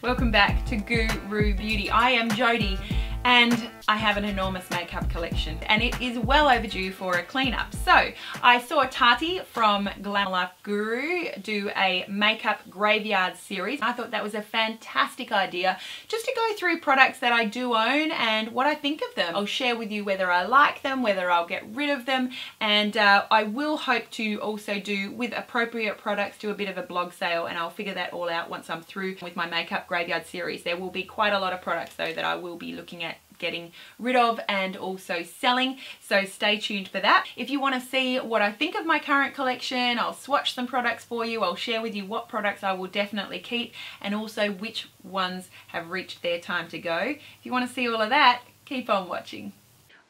Welcome back to GOOROO Beauty. I am Jodie and I have an enormous makeup collection and it is well overdue for a cleanup. So I saw Tati from Glamour Life Guru do a makeup graveyard series. I thought that was a fantastic idea just to go through products that I do own and what I think of them. I'll share with you whether I like them, whether I'll get rid of them, and I will hope to also do, with appropriate products, do a bit of a blog sale, and I'll figure that all out once I'm through with my makeup graveyard series. There will be quite a lot of products though that I will be looking at getting rid of and also selling, so stay tuned for that. If you want to see what I think of my current collection, I'll swatch some products for you. I'll share with you what products I will definitely keep and also which ones have reached their time to go. If you want to see all of that, keep on watching.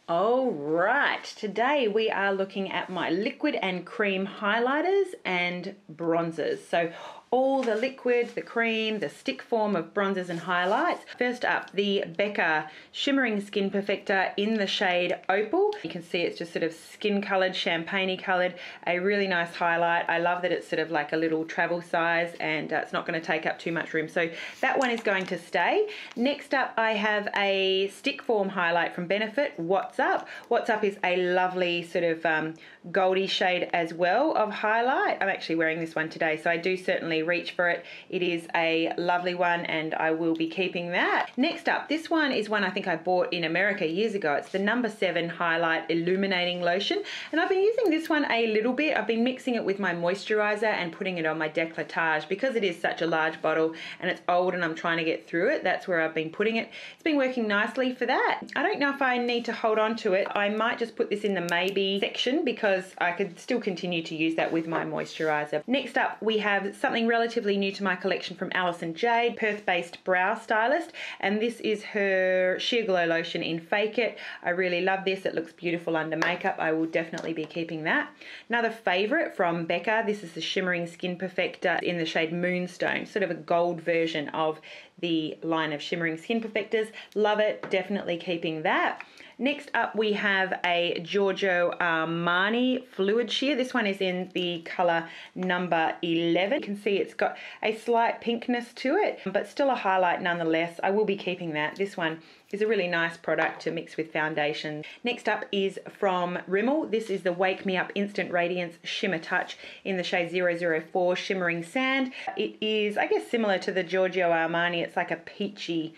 All right, today we are looking at my liquid and cream highlighters and bronzers. So all the liquid, the cream, the stick form of bronzers and highlights. First up, the Becca Shimmering Skin Perfector in the shade Opal. You can see it's just sort of skin coloured, champagne-y coloured, a really nice highlight. I love that it's sort of like a little travel size and it's not going to take up too much room. So that one is going to stay. Next up, I have a stick form highlight from Benefit, What's Up. What's Up is a lovely sort of goldy shade as well of highlight. I'm actually wearing this one today, so I do certainly reach for it. It is a lovely one and I will be keeping that. Next up, this one is one I think I bought in America years ago. It's the No. 7 Highlight Illuminating Lotion, and I've been using this one a little bit. I've been mixing it with my moisturizer and putting it on my décolletage because it is such a large bottle and it's old and I'm trying to get through it. That's where I've been putting it. It's been working nicely for that. I don't know if I need to hold on to it. I might just put this in the maybe section because I could still continue to use that with my moisturizer. Next up, we have something relatively new to my collection from Alison Jade, Perth-based brow stylist, and this is her Sheer Glow Lotion in Fake It. I really love this. It looks beautiful under makeup. I will definitely be keeping that. Another favourite from Becca, this is the Shimmering Skin Perfector in the shade Moonstone, sort of a gold version of the line of Shimmering Skin Perfectors. Love it, definitely keeping that. Next up, we have a Giorgio Armani Fluid Sheer. This one is in the colour number 11. You can see it's got a slight pinkness to it, but still a highlight nonetheless. I will be keeping that. This one is a really nice product to mix with foundation. Next up is from Rimmel. This is the Wake Me Up Instant Radiance Shimmer Touch in the shade 004 Shimmering Sand. It is, I guess, similar to the Giorgio Armani. It's like a peachy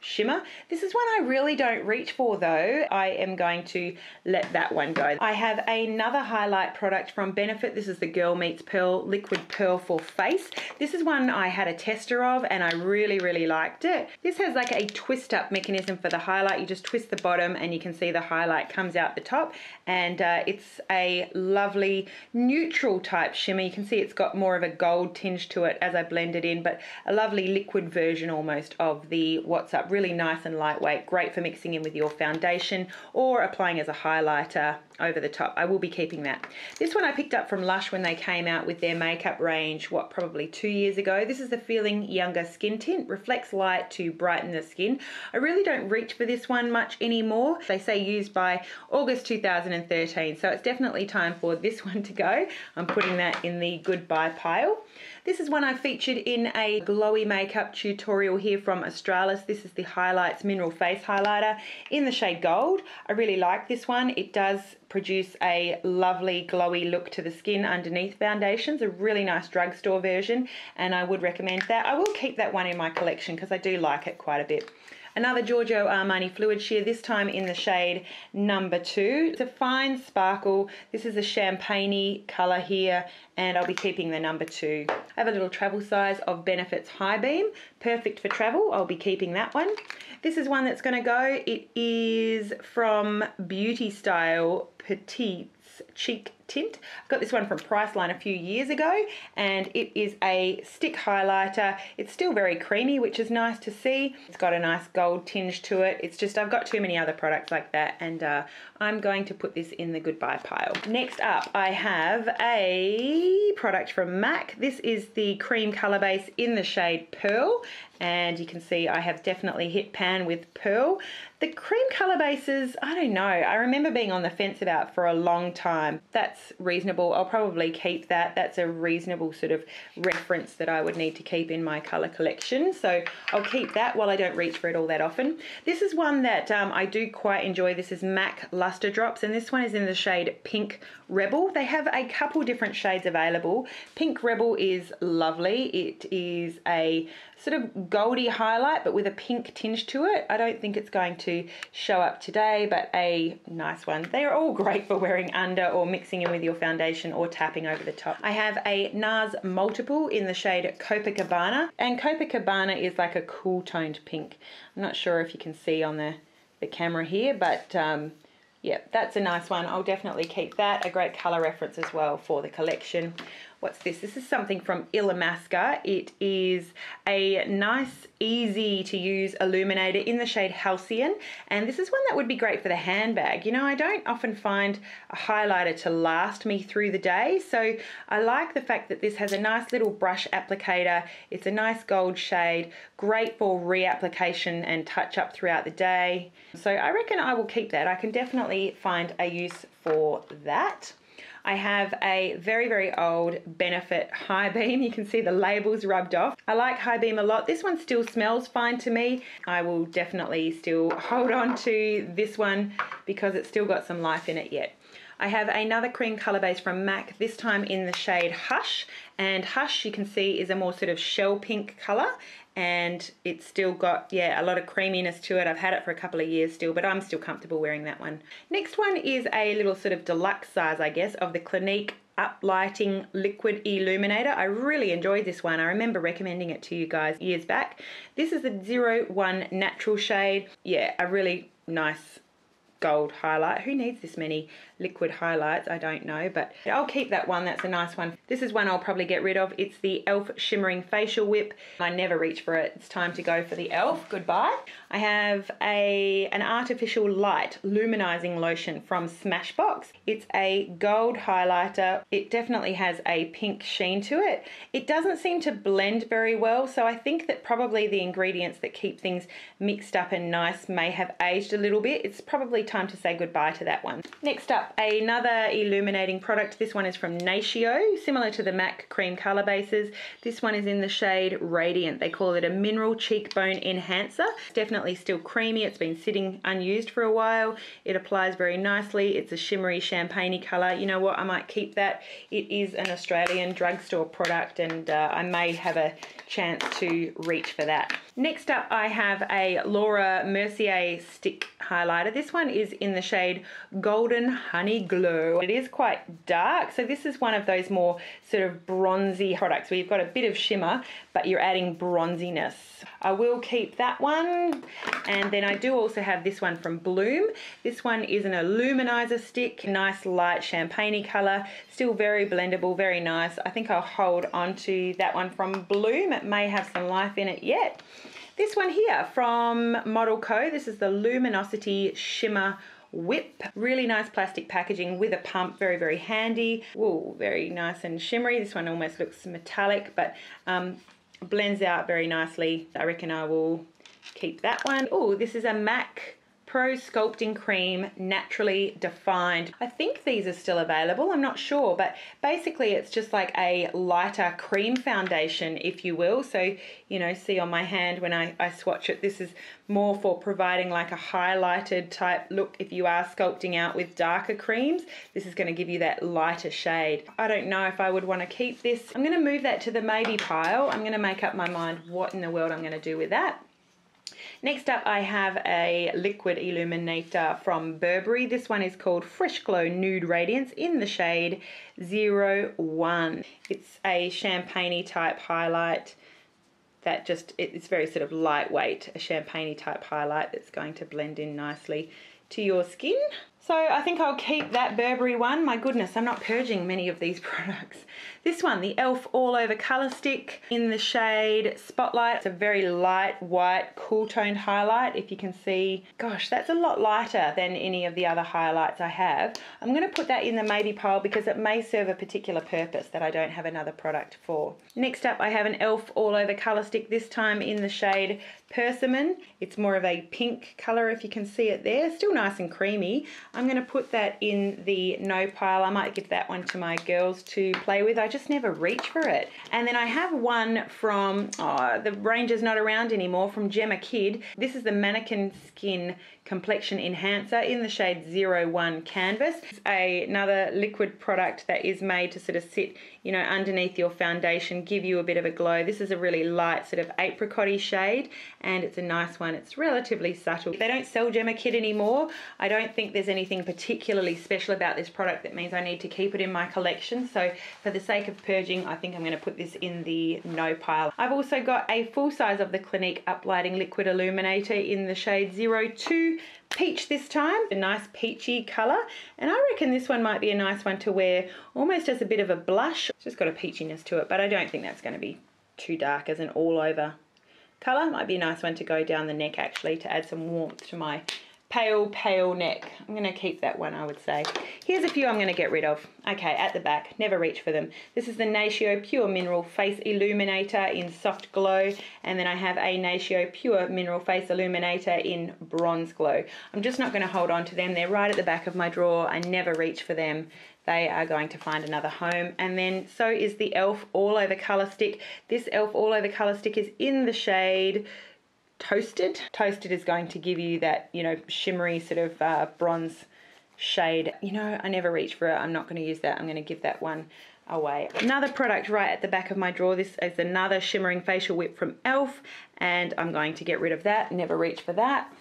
shimmer. This is one I really don't reach for though. I am going to let that one go. I have another highlight product from Benefit. This is the Girl Meets Pearl Liquid Pearl for Face. This is one I had a tester of and I really liked it. This has like a twist up mechanism for the highlight. You just twist the bottom and you can see the highlight comes out the top, and it's a lovely neutral type shimmer. You can see it's got more of a gold tinge to it as I blend it in, but a lovely liquid version almost of the What's Up. Really nice and lightweight, great for mixing in with your foundation or applying as a highlighter over the top. I will be keeping that. This one I picked up from Lush when they came out with their makeup range, probably 2 years ago. This is the Feeling Younger Skin Tint, reflects light to brighten the skin. I really don't reach for this one much anymore. They say used by August 2013, so it's definitely time for this one to go. I'm putting that in the goodbye pile. This is one I featured in a glowy makeup tutorial here from Australis. This is the Highlights Mineral Face Highlighter in the shade Gold. I really like this one. It does produce a lovely glowy look to the skin underneath foundations, a really nice drugstore version, and I would recommend that. I will keep that one in my collection because I do like it quite a bit. Another Giorgio Armani Fluid Sheer, this time in the shade number 2. It's a fine sparkle. This is a champagne-y colour here, and I'll be keeping the number 2. I have a little travel size of Benefit's High Beam, perfect for travel. I'll be keeping that one. This is one that's going to go. It is from Beauty Style Petite's Cheek Tint. I got this one from Priceline a few years ago, and it is a stick highlighter. It's still very creamy, which is nice to see. It's got a nice gold tinge to it. It's just, I've got too many other products like that, and I'm going to put this in the goodbye pile. Next up, I have a product from M.A.C. This is the cream colour base in the shade Pearl, and you can see I have definitely hit pan with pearl. The cream colour bases, I don't know, I remember being on the fence about for a long time. That's reasonable. I'll probably keep that. That's a reasonable sort of reference that I would need to keep in my colour collection, so I'll keep that while I don't reach for it all that often. This is one that I do quite enjoy. This is M.A.C Lustre Drops, and this one is in the shade Pink Rebel. They have a couple different shades available. Pink Rebel is lovely. It is a sort of goldy highlight but with a pink tinge to it. I don't think it's going to show up today, but a nice one. They are all great for wearing under or mixing in with your foundation or tapping over the top. I have a NARS Multiple in the shade Copacabana, and Copacabana is like a cool toned pink. I'm not sure if you can see on the camera here, but yeah, that's a nice one. I'll definitely keep that. A great colour reference as well for the collection. What's this? This is something from illamasqua. It is a nice, easy to use illuminator in the shade Halcyon. And this is one that would be great for the handbag. You know, I don't often find a highlighter to last me through the day. So I like the fact that this has a nice little brush applicator. It's a nice gold shade, great for reapplication and touch up throughout the day. So I reckon I will keep that. I can definitely find a use for that. I have a very, very old Benefit High Beam. You can see the labels rubbed off. I like High Beam a lot. This one still smells fine to me. I will definitely still hold on to this one because it's still got some life in it yet. I have another cream colour base from M.A.C, this time in the shade Hush. And Hush, you can see, is a more sort of shell pink colour. And it's still got, yeah, a lot of creaminess to it. I've had it for a couple of years still, but I'm still comfortable wearing that one. Next one is a little sort of deluxe size, I guess, of the Clinique Uplighting Liquid Illuminator. I really enjoyed this one. I remember recommending it to you guys years back. This is the 01 Natural shade. Yeah, a really nice gold highlight. Who needs this many liquid highlights? I don't know, but I'll keep that one. That's a nice one. This is one I'll probably get rid of. It's the e.l.f. Shimmering Facial Whip. I never reach for it. It's time to go for the e.l.f. Goodbye. I have an Artificial Light Luminizing Lotion from Smashbox. It's a gold highlighter. It definitely has a pink sheen to it. It doesn't seem to blend very well, so I think that probably the ingredients that keep things mixed up and nice may have aged a little bit. It's probably time to say goodbye to that one. Next up, another illuminating product. This one is from Michiyo, similar to the M.A.C cream color bases. This one is in the shade Radiant. They call it a mineral cheekbone enhancer. It's definitely still creamy. It's been sitting unused for a while. It applies very nicely. It's a shimmery champagne color. You know what? I might keep that. It is an Australian drugstore product, and I may have a chance to reach for that. Next up, I have a Laura Mercier stick highlighter. This one is in the shade Golden Honey Glow. It is quite dark, so this is one of those more sort of bronzy products where you've got a bit of shimmer, but you're adding bronziness. I will keep that one. And then I do also have this one from Bloom. This one is an illuminizer stick, nice light champagne color, still very blendable, very nice. I think I'll hold on to that one from Bloom. It may have some life in it yet. This one here from Model Co. This is the Luminosity Shimmer Whip. Really nice plastic packaging with a pump, very, very handy. Ooh, very nice and shimmery. This one almost looks metallic, but blends out very nicely. I reckon I will keep that one. Oh, this is a M.A.C Pro Sculpting Cream Naturally Defined. I think these are still available, I'm not sure, but basically it's just like a lighter cream foundation, if you will. So, you know, see on my hand when I swatch it, this is more for providing like a highlighted type look. If you are sculpting out with darker creams, this is going to give you that lighter shade. I don't know if I would want to keep this. I'm going to move that to the maybe pile. I'm going to make up my mind what in the world I'm going to do with that. Next up, I have a liquid illuminator from Burberry. This one is called Fresh Glow Nude Radiance in the shade 01. It's a champagne type highlight that just, it's very sort of lightweight, a champagne type highlight that's going to blend in nicely to your skin. So I think I'll keep that Burberry one. My goodness, I'm not purging many of these products. This one, the e.l.f. All Over Colour Stick in the shade Spotlight. It's a very light, white, cool toned highlight. If you can see, gosh, that's a lot lighter than any of the other highlights I have. I'm gonna put that in the maybe pile because it may serve a particular purpose that I don't have another product for. Next up, I have an e.l.f. All Over Colour Stick, this time in the shade Persimmon. It's more of a pink colour if you can see it there. Still nice and creamy. I'm going to put that in the no pile. I might give that one to my girls to play with. I just never reach for it. And then I have one from, the range is not around anymore, from Gemma Kid. This is the Mannequin Skin Complexion Enhancer in the shade 01 Canvas. It's another liquid product that is made to sort of sit, you know, underneath your foundation, give you a bit of a glow. This is a really light sort of apricot-y shade, and it's a nice one. It's relatively subtle. They don't sell Gemma Kid anymore. I don't think there's anything particularly special about this product that means I need to keep it in my collection. So for the sake of purging, I think I'm going to put this in the no pile. I've also got a full size of the Clinique Uplighting Liquid Illuminator in the shade 02 Peach this time. A nice peachy colour, and I reckon this one might be a nice one to wear almost as a bit of a blush. It's just got a peachiness to it, but I don't think that's going to be too dark as an all over colour. Might be a nice one to go down the neck actually to add some warmth to my pale neck. I'm going to keep that one, I would say. Here's a few I'm going to get rid of. Okay, at the back, never reach for them. This is the Michiyo Pure Mineral Face Illuminator in Soft Glow, and then I have a Michiyo Pure Mineral Face Illuminator in Bronze Glow. I'm just not going to hold on to them. They're right at the back of my drawer. I never reach for them. They are going to find another home. And then so is the e.l.f. All Over Colour Stick. This e.l.f. All Over Colour Stick is in the shade Toasted. Toasted is going to give you that, you know, shimmery sort of bronze shade. You know, I never reach for it. I'm not going to use that. I'm going to give that one away. Another product right at the back of my drawer. This is another shimmering facial whip from e.l.f. and I'm going to get rid of that. Never reach for that.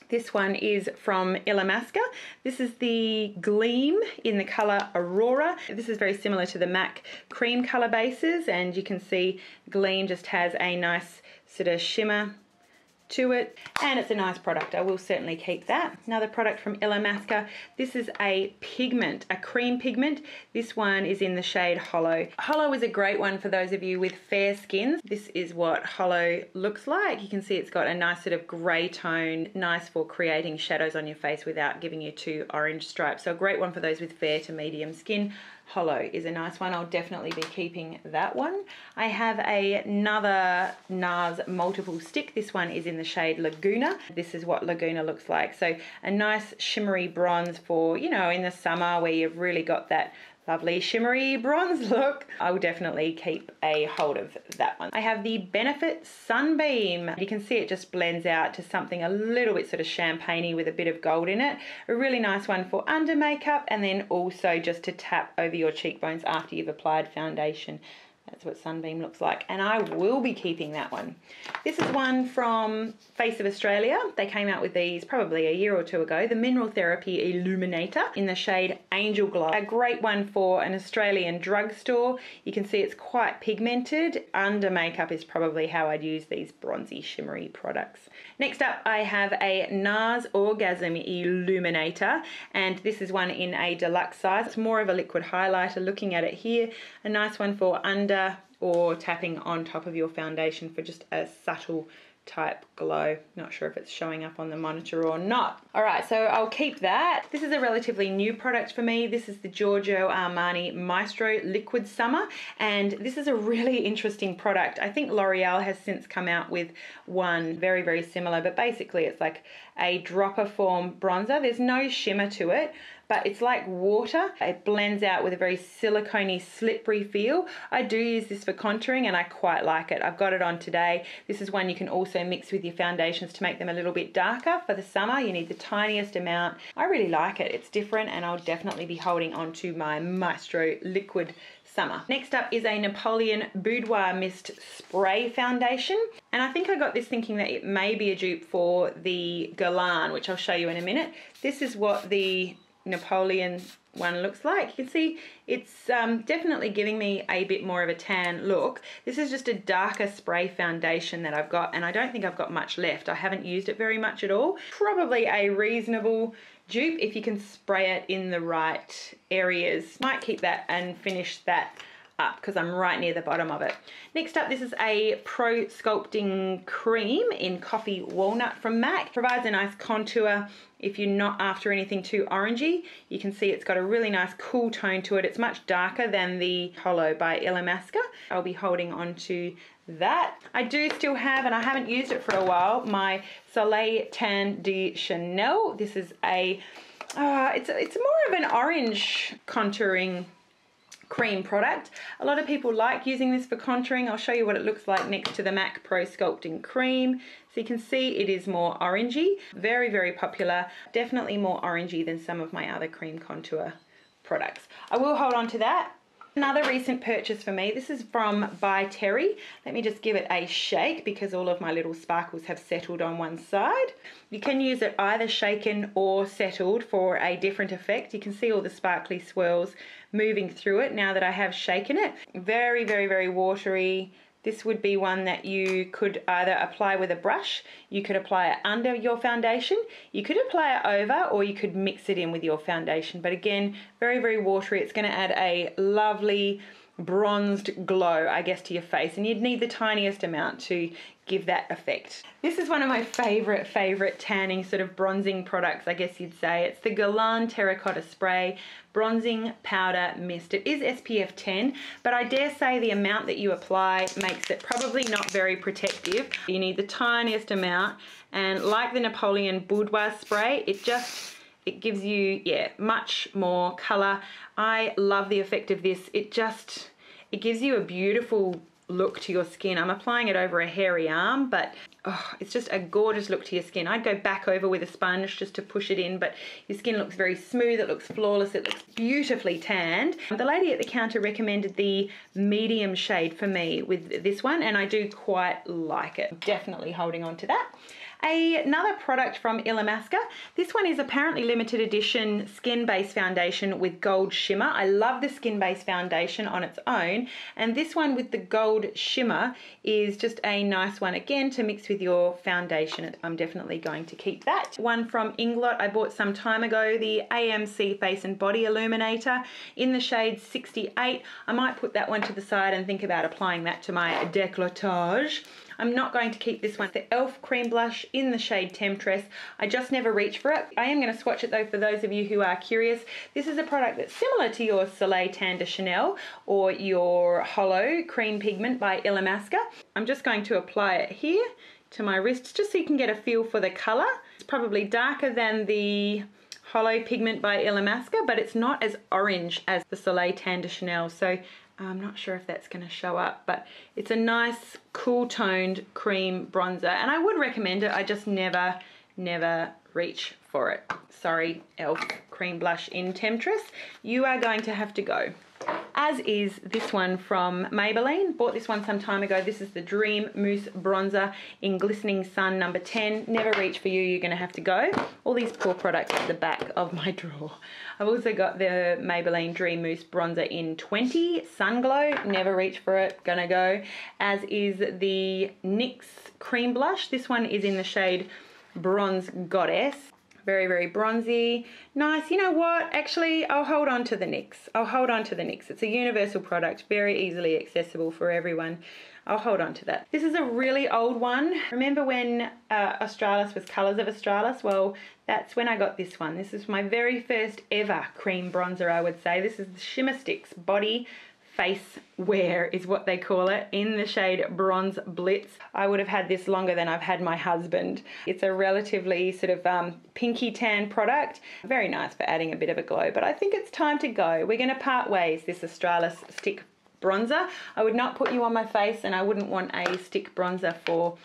This one is from illamasqua. This is the Gleam in the colour Aurora. This is very similar to the MAC cream colour bases, and you can see Gleam just has a nice sort of shimmer to it, and it's a nice product. I will certainly keep that. Another product from illamasqua. This is a pigment, a cream pigment. This one is in the shade Hollow. Hollow is a great one for those of you with fair skins. This is what Hollow looks like. You can see it's got a nice sort of grey tone, nice for creating shadows on your face without giving you too orange stripes. So a great one for those with fair to medium skin. Hollow is a nice one. I'll definitely be keeping that one. I have another NARS multiple stick. This one is in the shade Laguna. This is what Laguna looks like. So a nice shimmery bronze for, you know, in the summer where you've really got that lovely shimmery bronze look. I will definitely keep a hold of that one. I have the Benefit Sunbeam. You can see it just blends out to something a little bit sort of champagne-y with a bit of gold in it. A really nice one for under makeup, and then also just to tap over your cheekbones after you've applied foundation. That's what Sunbeam looks like, and I will be keeping that one. This is one from Face of Australia. They came out with these probably a year or two ago. The Mineral Therapy Illuminator in the shade Angel Glow. A great one for an Australian drugstore. You can see it's quite pigmented. Under makeup is probably how I'd use these bronzy shimmery products. Next up, I have a NARS Orgasm Illuminator, and this is one in a deluxe size. It's more of a liquid highlighter. Looking at it here, a nice one for under or tapping on top of your foundation for just a subtle type glow. Not sure if it's showing up on the monitor or not. All right, so I'll keep that. This is a relatively new product for me. This is the Giorgio Armani Maestro Liquid Summer, and this is a really interesting product. I think L'Oreal has since come out with one very, very similar, but basically it's like a dropper form bronzer. There's no shimmer to it, but it's like water. It blends out with a very silicone-y, slippery feel. I do use this for contouring and I quite like it. I've got it on today. This is one you can also mix with your foundations to make them a little bit darker. For the summer, you need the tiniest amount. I really like it. It's different, and I'll definitely be holding on to my Maestro Liquid Summer. Next up is a Napoleon Boudoir Mist Spray Foundation. And I think I got this thinking that it may be a dupe for the Guerlain, which I'll show you in a minute. This is what the Napoleon one looks like. You can see it's definitely giving me a bit more of a tan look. This is just a darker spray foundation that I've got, and I don't think I've got much left. I haven't used it very much at all. Probably a reasonable dupe if you can spray it in the right areas. Might keep that and finish that up because I'm right near the bottom of it. Next up, this is a Pro Sculpting Cream in Coffee Walnut from M.A.C. Provides a nice contour if you're not after anything too orangey. You can see it's got a really nice cool tone to it. It's much darker than the Hollow by illamasqua. I'll be holding on to that. I do still have, and I haven't used it for a while, my Soleil Tan de Chanel. This is a, it's more of an orange contouring cream product. A lot of people like using this for contouring. I'll show you what it looks like next to the M.A.C Pro Sculpting Cream. So you can see it is more orangey. Very, very popular. Definitely more orangey than some of my other cream contour products. I will hold on to that. Another recent purchase for me, this is from By Terry. Let me just give it a shake because all of my little sparkles have settled on one side. You can use it either shaken or settled for a different effect. You can see all the sparkly swirls moving through it now that I have shaken it. Very, very, very watery. This would be one that you could either apply with a brush, you could apply it under your foundation, you could apply it over, or you could mix it in with your foundation. But again, very, very watery. It's going to add a lovely bronzed glow, I guess, to your face, and you'd need the tiniest amount to give that effect. This is one of my favorite tanning sort of bronzing products, I guess you'd say. It's the Guerlain Terracotta Spray Bronzing Powder Mist. It is SPF 10, but I dare say the amount that you apply makes it probably not very protective. You need the tiniest amount, and like the Napoleon Boudoir Spray, it gives you, yeah, much more color. I love the effect of this. It gives you a beautiful look to your skin. I'm applying it over a hairy arm, but it's just a gorgeous look to your skin. I'd go back over with a sponge just to push it in, but your skin looks very smooth, it looks flawless, it looks beautifully tanned. The lady at the counter recommended the medium shade for me with this one, and I do quite like it. Definitely holding on to that. Another product from illamasqua. This one is apparently limited edition skin-based foundation with gold shimmer. I love the skin-based foundation on its own, and this one with the gold shimmer is just a nice one again to mix with your foundation. I'm definitely going to keep that. One from Inglot I bought some time ago, the M.A.C Face and Body Illuminator in the shade 68. I might put that one to the side and think about applying that to my décolletage. I'm not going to keep this one. The e.l.f. cream blush in the shade Temptress. I just never reach for it. I am going to swatch it though for those of you who are curious. This is a product that's similar to your Soleil Tan de Chanel or your Hollow Cream Pigment by illamasqua. I'm just going to apply it here to my wrists just so you can get a feel for the colour. It's probably darker than the Hollow Pigment by illamasqua, but it's not as orange as the Soleil Tan de Chanel, so I'm not sure if that's going to show up, but it's a nice cool toned cream bronzer, and I would recommend it. I just never reach for it. Sorry, e.l.f. cream blush in Temptress. You are going to have to go. As is this one from Maybelline. Bought this one some time ago. This is the Dream Mousse Bronzer in Glistening Sun number 10. Never reach for you, you're going to have to go. All these poor products at the back of my drawer. I've also got the Maybelline Dream Mousse Bronzer in 20 Sun Glow. Never reach for it, gonna go. As is the NYX Cream Blush. This one is in the shade Bronze Goddess. Very, very bronzy. Nice. You know what? Actually, I'll hold on to the NYX. I'll hold on to the NYX. It's a universal product, very easily accessible for everyone. I'll hold on to that. This is a really old one. Remember when Australis was Colours of Australis? Well, that's when I got this one. This is my very first ever cream bronzer, I would say. This is the Shimmer Sticks Body Face Wear is what they call it, in the shade Bronze Blitz. I would have had this longer than I've had my husband. It's a relatively sort of pinky tan product. Very nice for adding a bit of a glow, but I think it's time to go. We're going to part ways, this Australis stick bronzer. I would not put you on my face, and I wouldn't want a stick bronzer for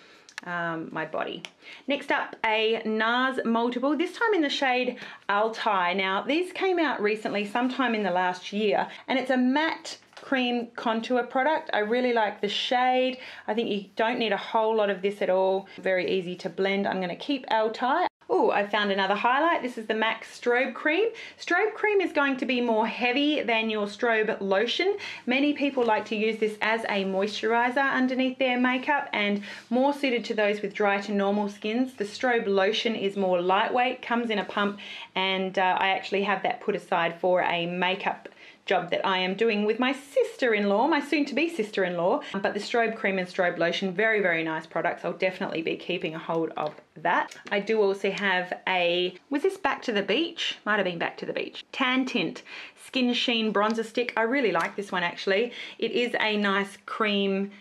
my body. Next up, a NARS multiple, this time in the shade Altai. Now, these came out recently, sometime in the last year, and it's a matte cream contour product. I really like the shade. I think you don't need a whole lot of this at all. Very easy to blend. I'm going to keep Altai. Oh, I found another highlight. This is the M.A.C Strobe Cream. Strobe Cream is going to be more heavy than your Strobe Lotion. Many people like to use this as a moisturizer underneath their makeup and more suited to those with dry to normal skins. The Strobe Lotion is more lightweight, comes in a pump, and I actually have that put aside for a makeup job that I am doing with my sister-in-law, my soon-to-be sister-in-law. But the Strobe Cream and Strobe Lotion, very, very nice products. I'll definitely be keeping a hold of that. I do also have a, was this Back to the Beach? Might have been Back to the Beach. Tan Tint Skin Sheen Bronzer Stick. I really like this one actually. It is a nice cream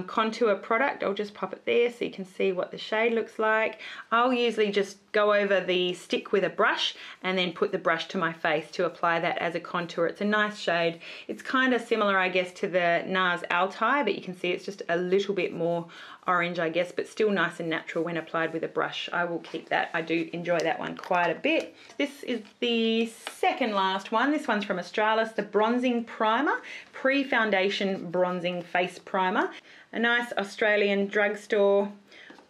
contour product. I'll just pop it there so you can see what the shade looks like. I'll usually just go over the stick with a brush and then put the brush to my face to apply that as a contour. It's a nice shade. It's kind of similar, I guess, to the NARS Audacious, but you can see it's just a little bit more orange, I guess, but still nice and natural when applied with a brush. I will keep that. I do enjoy that one quite a bit. This is the second last one. This one's from Australis, the Bronzing Primer, Pre-Foundation Bronzing Face Primer. A nice Australian drugstore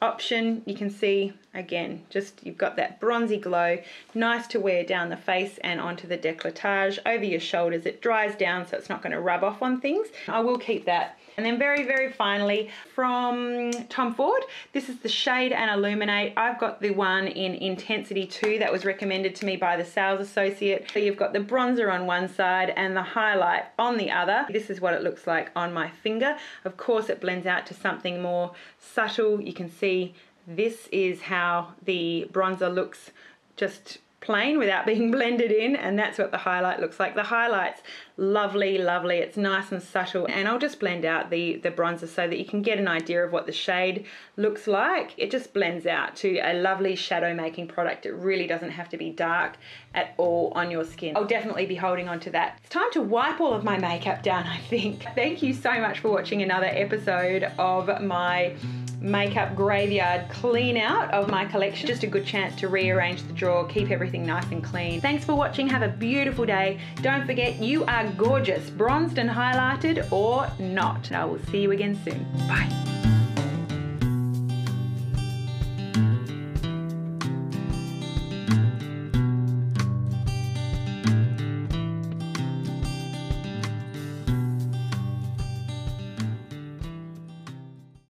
option. You can see, again, just you've got that bronzy glow, nice to wear down the face and onto the décolletage, over your shoulders. It dries down so it's not going to rub off on things. I will keep that. And then very, very finally, from Tom Ford, this is the Shade and Illuminate. I've got the one in Intensity 2 that was recommended to me by the sales associate. So you've got the bronzer on one side and the highlight on the other. This is what it looks like on my finger. Of course, it blends out to something more subtle. You can see this is how the bronzer looks, just plain without being blended in, and that's what the highlight looks like. The highlight's lovely, lovely. It's nice and subtle, and I'll just blend out the bronzer so that you can get an idea of what the shade looks like. It just blends out to a lovely shadow making product. It really doesn't have to be dark at all on your skin. I'll definitely be holding on to that. It's time to wipe all of my makeup down, I think. Thank you so much for watching another episode of my makeup graveyard clean out of my collection. Just a good chance to rearrange the drawer, keep everything nice and clean. Thanks for watching. Have a beautiful day. Don't forget, you are gorgeous, bronzed and highlighted or not. I will see you again soon. Bye.